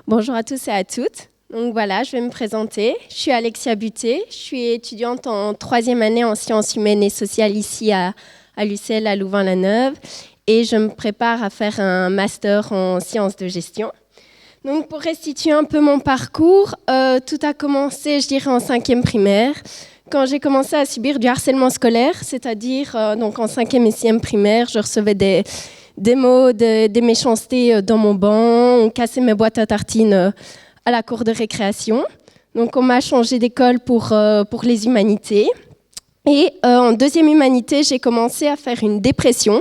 Bonjour à tous et à toutes. Donc voilà, je vais me présenter. Je suis Alexia Buté, je suis étudiante en 3e année en sciences humaines et sociales ici à l'UCL à Louvain-la-Neuve et je me prépare à faire un master en sciences de gestion. Donc pour restituer un peu mon parcours, tout a commencé, je dirais, en 5e primaire, quand j'ai commencé à subir du harcèlement scolaire, c'est-à-dire donc en 5e et 6e primaire, je recevais des mots, des méchancetés dans mon banc, on cassait mes boîtes à tartines à la cour de récréation. Donc on m'a changé d'école pour les humanités. Et en 2e humanité, j'ai commencé à faire une dépression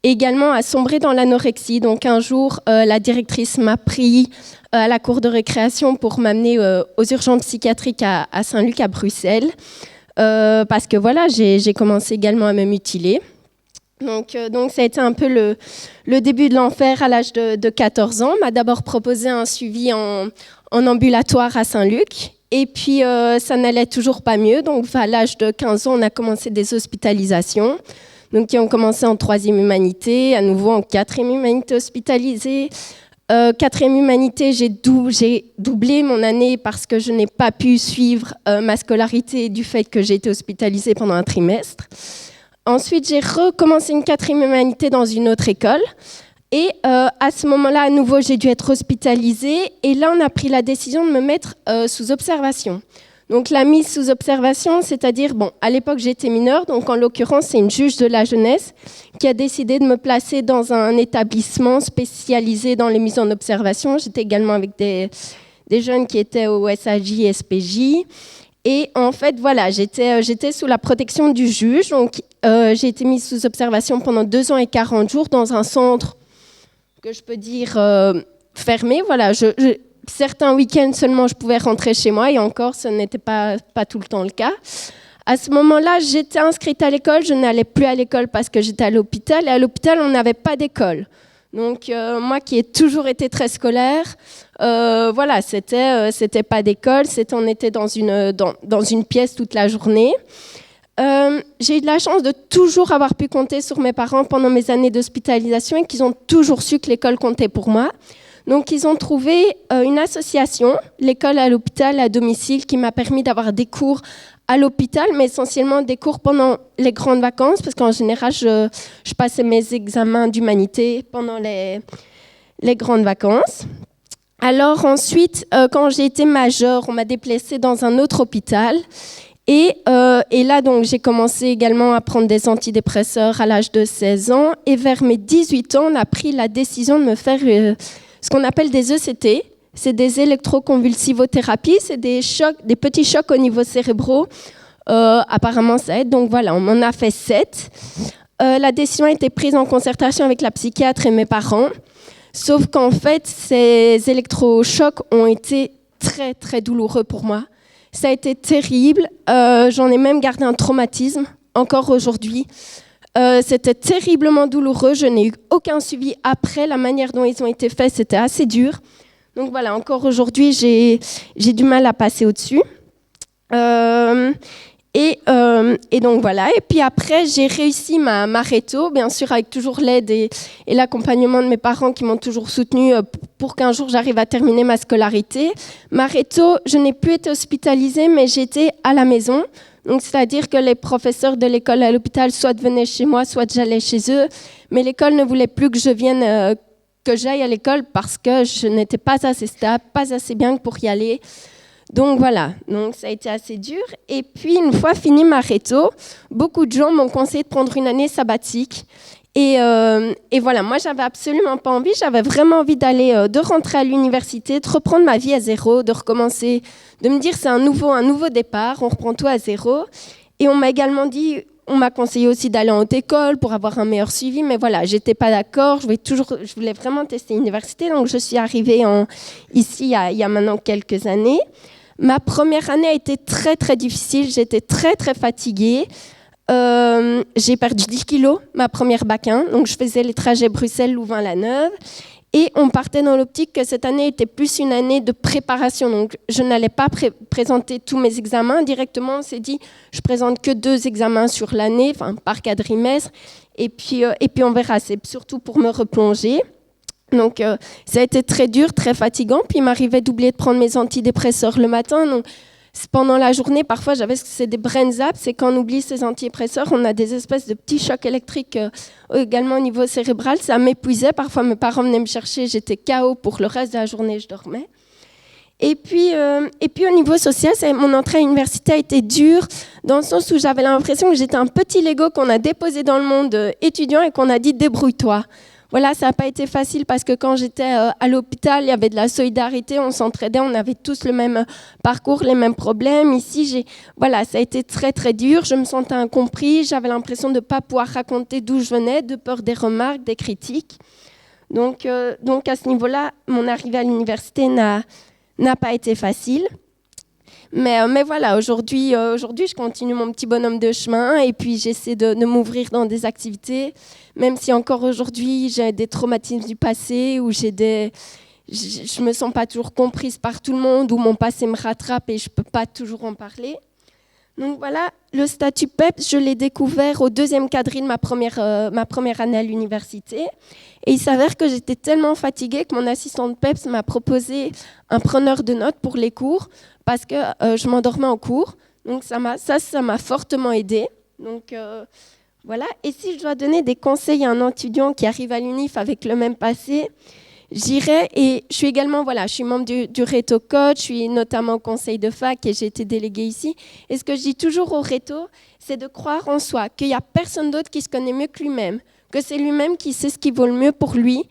et également à sombrer dans l'anorexie. Donc un jour, la directrice m'a pris à la cour de récréation pour m'amener aux urgences psychiatriques à Saint-Luc, à Bruxelles, parce que voilà, j'ai commencé également à me mutiler. Donc ça a été un peu le début de l'enfer à l'âge de 14 ans. On m'a d'abord proposé un suivi en ambulatoire à Saint-Luc. Et puis, ça n'allait toujours pas mieux. Donc, à l'âge de 15 ans, on a commencé des hospitalisations. Donc, qui ont commencé en 3e humanité, à nouveau en 4e humanité hospitalisée. 4e humanité, j'ai doublé mon année parce que je n'ai pas pu suivre ma scolarité du fait que j'ai été hospitalisée pendant un trimestre. Ensuite, j'ai recommencé une 4e humanité dans une autre école. Et à ce moment-là, à nouveau, j'ai dû être hospitalisée. Et là, on a pris la décision de me mettre sous observation. Donc, la mise sous observation, c'est-à-dire, bon, à l'époque, j'étais mineure. Donc, en l'occurrence, c'est une juge de la jeunesse qui a décidé de me placer dans un établissement spécialisé dans les mises en observation. J'étais également avec des jeunes qui étaient au SAJ et SPJ. Et en fait, voilà, j'étais sous la protection du juge. Donc, j'ai été mise sous observation pendant 2 ans et 40 jours dans un centre que je peux dire fermé. Voilà, certains week-ends seulement, je pouvais rentrer chez moi et encore, ce n'était pas tout le temps le cas. À ce moment-là, j'étais inscrite à l'école. Je n'allais plus à l'école parce que j'étais à l'hôpital. Et à l'hôpital, on n'avait pas d'école. Donc, moi qui ai toujours été très scolaire, voilà, c'était pas d'école, on était dans une pièce toute la journée. J'ai eu de la chance de toujours avoir pu compter sur mes parents pendant mes années d'hospitalisation et qu'ils ont toujours su que l'école comptait pour moi. Donc, ils ont trouvé une association, l'école à l'hôpital à domicile, qui m'a permis d'avoir des cours à l'hôpital, mais essentiellement des cours pendant les grandes vacances, parce qu'en général, je passais mes examens d'humanité pendant les grandes vacances. Alors ensuite, quand j'ai été majeure, on m'a déplacée dans un autre hôpital. Et là, donc, j'ai commencé également à prendre des antidépresseurs à l'âge de 16 ans. Et vers mes 18 ans, on a pris la décision de me faire ce qu'on appelle des ECT. C'est des électroconvulsivothérapies. C'est des petits chocs au niveau cérébraux. Apparemment, ça aide. Donc voilà, on m'en a fait 7. La décision a été prise en concertation avec la psychiatre et mes parents. Sauf qu'en fait, ces électrochocs ont été très, très douloureux pour moi. Ça a été terrible. J'en ai même gardé un traumatisme, encore aujourd'hui. C'était terriblement douloureux. Je n'ai eu aucun suivi après. La manière dont ils ont été faits, c'était assez dur. Donc voilà, encore aujourd'hui, j'ai du mal à passer au-dessus. Et donc voilà. Et puis après, j'ai réussi ma réto, bien sûr, avec toujours l'aide et l'accompagnement de mes parents qui m'ont toujours soutenue pour qu'un jour j'arrive à terminer ma scolarité. Ma réto, je n'ai plus été hospitalisée, mais j'étais à la maison. Donc, c'est-à-dire que les professeurs de l'école à l'hôpital soit venaient chez moi, soit j'allais chez eux. Mais l'école ne voulait plus que je vienne, que j'aille à l'école parce que je n'étais pas assez stable, pas assez bien pour y aller. Donc voilà, donc ça a été assez dur. Et puis une fois fini ma réto, beaucoup de gens m'ont conseillé de prendre une année sabbatique. Et voilà, moi j'avais absolument pas envie, j'avais vraiment envie de rentrer à l'université, de reprendre ma vie à zéro, de recommencer, de me dire c'est un nouveau départ, on reprend tout à zéro. Et on m'a également dit, on m'a conseillé aussi d'aller en haute école pour avoir un meilleur suivi, mais voilà, j'étais pas d'accord, je voulais vraiment tester l'université, donc je suis arrivée ici il y a maintenant quelques années. Ma première année a été très, très difficile. J'étais très, très fatiguée. J'ai perdu 10 kilos, ma première bac 1. Donc, je faisais les trajets Bruxelles-Louvain-la-Neuve. Et on partait dans l'optique que cette année était plus une année de préparation. Donc, je n'allais pas présenter tous mes examens. Directement, on s'est dit, je présente que 2 examens sur l'année, par quadrimestre. Et puis, on verra. C'est surtout pour me replonger. Donc, ça a été très dur, très fatigant. Puis, il m'arrivait d'oublier de prendre mes antidépresseurs le matin. Donc, pendant la journée, parfois, c'est des brain zaps. C'est quand on oublie ces antidépresseurs, on a des espèces de petits chocs électriques également au niveau cérébral. Ça m'épuisait. Parfois, mes parents venaient me chercher. J'étais KO pour le reste de la journée. Je dormais. Et puis au niveau social, mon entrée à l'université a été dure dans le sens où j'avais l'impression que j'étais un petit Lego qu'on a déposé dans le monde étudiant et qu'on a dit débrouille-toi. Voilà, ça n'a pas été facile parce que quand j'étais à l'hôpital, il y avait de la solidarité, on s'entraidait, on avait tous le même parcours, les mêmes problèmes. Ici, voilà, ça a été très très dur, je me sentais incompris, j'avais l'impression de ne pas pouvoir raconter d'où je venais, de peur des remarques, des critiques. Donc à ce niveau-là, mon arrivée à l'université n'a pas été facile. Mais voilà, aujourd'hui, je continue mon petit bonhomme de chemin et puis j'essaie de m'ouvrir dans des activités, même si encore aujourd'hui, j'ai des traumatismes du passé ou je ne me sens pas toujours comprise par tout le monde ou mon passé me rattrape et je ne peux pas toujours en parler. Donc voilà, le statut PEPS, je l'ai découvert au 2e quadrille de ma première année à l'université. Et il s'avère que j'étais tellement fatiguée que mon assistante PEPS m'a proposé un preneur de notes pour les cours parce que je m'endormais en cours. Donc ça m'a fortement aidée. Donc voilà. Et si je dois donner des conseils à un étudiant qui arrive à l'UNIF avec le même passé, j'irai et je suis également, je suis membre du Réto Coach, je suis notamment au conseil de fac et j'ai été déléguée ici. Et ce que je dis toujours au Réto, c'est de croire en soi, qu'il n'y a personne d'autre qui se connaît mieux que lui-même, que c'est lui-même qui sait ce qui vaut le mieux pour lui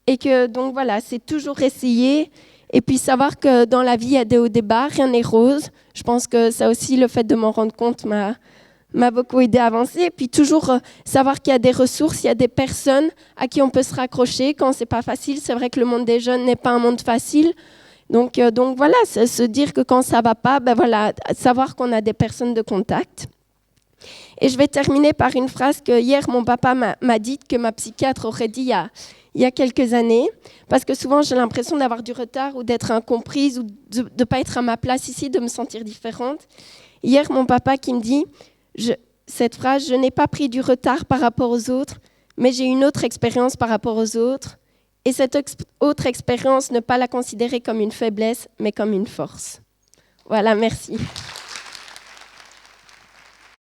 et que donc voilà, c'est toujours essayer et puis savoir que dans la vie, il y a des hauts, des bas, rien n'est rose. Je pense que ça aussi, le fait de m'en rendre compte m'a beaucoup aidé à avancer. Et puis toujours savoir qu'il y a des ressources, il y a des personnes à qui on peut se raccrocher quand c'est pas facile. C'est vrai que le monde des jeunes n'est pas un monde facile. Donc voilà, se dire que quand ça va pas, savoir qu'on a des personnes de contact. Et je vais terminer par une phrase que hier mon papa m'a dite, que ma psychiatre aurait dit il y a quelques années, parce que souvent j'ai l'impression d'avoir du retard ou d'être incomprise ou de ne pas être à ma place ici, de me sentir différente. Hier, mon papa qui me dit cette phrase, je n'ai pas pris du retard par rapport aux autres, mais j'ai une autre expérience par rapport aux autres. Et cette autre expérience, ne pas la considérer comme une faiblesse, mais comme une force. Voilà, merci.